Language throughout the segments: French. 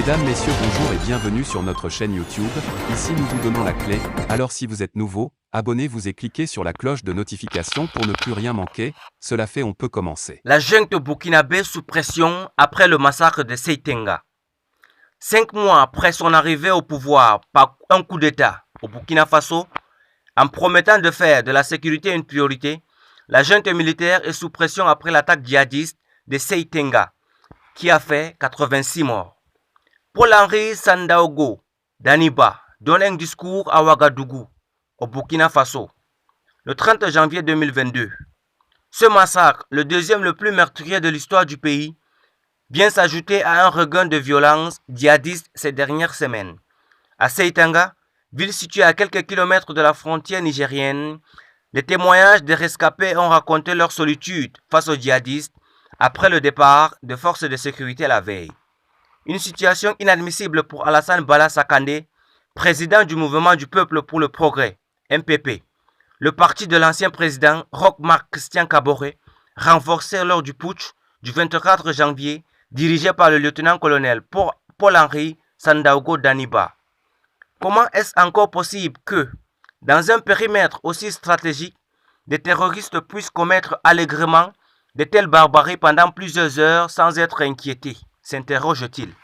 Mesdames, Messieurs, bonjour et bienvenue sur notre chaîne YouTube. Ici nous vous donnons la clé, alors si vous êtes nouveau, abonnez-vous et cliquez sur la cloche de notification pour ne plus rien manquer. Cela fait, on peut commencer. La junte burkinabé sous pression après le massacre de Seitenga. 5 mois après son arrivée au pouvoir par un coup d'État au Burkina Faso, en promettant de faire de la sécurité une priorité, la junte militaire est sous pression après l'attaque djihadiste de Seitenga, qui a fait 86 morts. Paul-Henri Sandaogo Daniba donne un discours à Ouagadougou, au Burkina Faso, le 30 janvier 2022. Ce massacre, le deuxième le plus meurtrier de l'histoire du pays, vient s'ajouter à un regain de violence djihadiste ces dernières semaines. À Seitenga, ville située à quelques kilomètres de la frontière nigérienne, les témoignages des rescapés ont raconté leur solitude face aux djihadistes après le départ des forces de sécurité la veille. Une situation inadmissible pour Alassane Bala Sakandé, président du Mouvement du Peuple pour le Progrès, MPP. Le parti de l'ancien président Roch-Marc Christian Kaboré, renforcé lors du putsch du 24 janvier, dirigé par le lieutenant-colonel Paul-Henri Sandaogo Daniba. Comment est-ce encore possible que, dans un périmètre aussi stratégique, des terroristes puissent commettre allègrement de telles barbaries pendant plusieurs heures sans être inquiétés, s'interroge-t-il.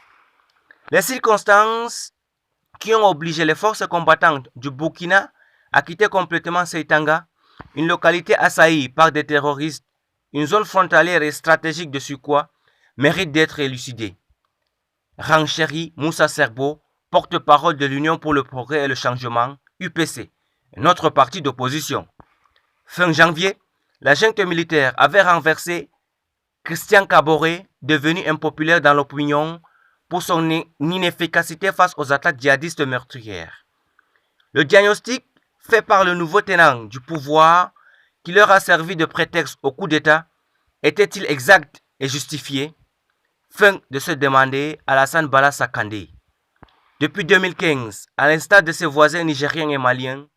Les circonstances qui ont obligé les forces combattantes du Burkina à quitter complètement Seitenga, une localité assaillie par des terroristes, une zone frontalière et stratégique de surcroît, méritent d'être élucidées. Ranchéri Moussa Serbo, porte-parole de l'Union pour le Progrès et le Changement, UPC, notre parti d'opposition. Fin janvier, la junte militaire avait renversé Christian Kaboré, devenu impopulaire dans l'opinion pour son inefficacité face aux attaques djihadistes meurtrières. Le diagnostic fait par le nouveau tenant du pouvoir qui leur a servi de prétexte au coup d'État était-il exact et justifié? Fin de se demander Alassane Bala Sakandé. Depuis 2015, à l'instar de ses voisins nigériens et maliens,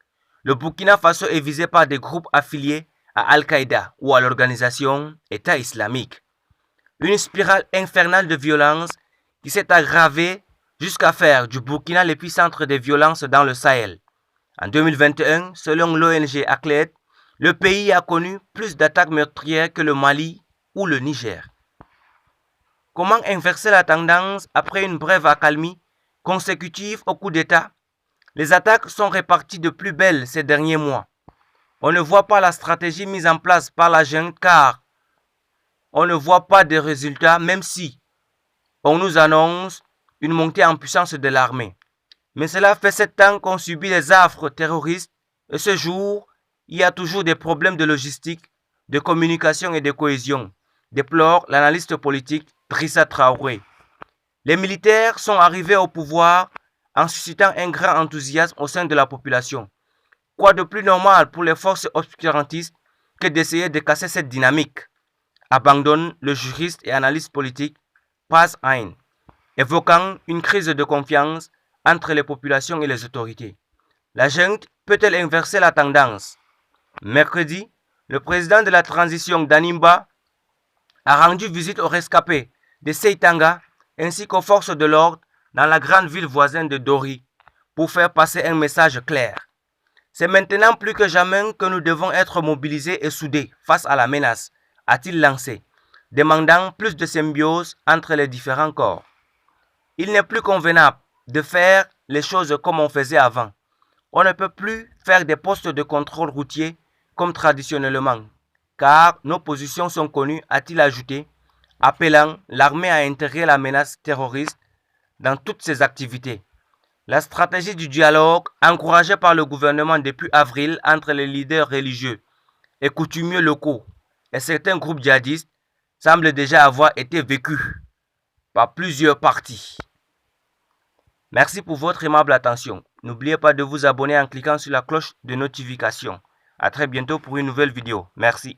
le Burkina Faso est visé par des groupes affiliés à Al-Qaïda ou à l'organisation État islamique. Une spirale infernale de violence qui s'est aggravée jusqu'à faire du Burkina l'épicentre des violences dans le Sahel. En 2021, selon l'ONG ACLED, le pays a connu plus d'attaques meurtrières que le Mali ou le Niger. Comment inverser la tendance après une brève accalmie consécutive au coup d'État? Les attaques sont réparties de plus belle ces derniers mois. On ne voit pas la stratégie mise en place par la junte car on ne voit pas de résultats même si on nous annonce une montée en puissance de l'armée. Mais cela fait 7 ans qu'on subit les affres terroristes et ce jour, il y a toujours des problèmes de logistique, de communication et de cohésion, déplore l'analyste politique Drissa Traoré. Les militaires sont arrivés au pouvoir en suscitant un grand enthousiasme au sein de la population. Quoi de plus normal pour les forces obscurantistes que d'essayer de casser cette dynamique? Abandonne le juriste et analyste politique Paz Ain, évoquant une crise de confiance entre les populations et les autorités. La junte peut-elle inverser la tendance? Mercredi, le président de la transition Daniba a rendu visite aux rescapés de Seitenga ainsi qu'aux forces de l'ordre dans la grande ville voisine de Dori pour faire passer un message clair. C'est maintenant plus que jamais que nous devons être mobilisés et soudés face à la menace, a-t-il lancé, demandant plus de symbiose entre les différents corps. Il n'est plus convenable de faire les choses comme on faisait avant. On ne peut plus faire des postes de contrôle routier comme traditionnellement, car nos positions sont connues, a-t-il ajouté, appelant l'armée à intégrer la menace terroriste dans toutes ses activités. La stratégie du dialogue, encouragée par le gouvernement depuis avril entre les leaders religieux et coutumiers locaux et certains groupes djihadistes, semble déjà avoir été vécue par plusieurs partis. Merci pour votre aimable attention. N'oubliez pas de vous abonner en cliquant sur la cloche de notification. À très bientôt pour une nouvelle vidéo. Merci.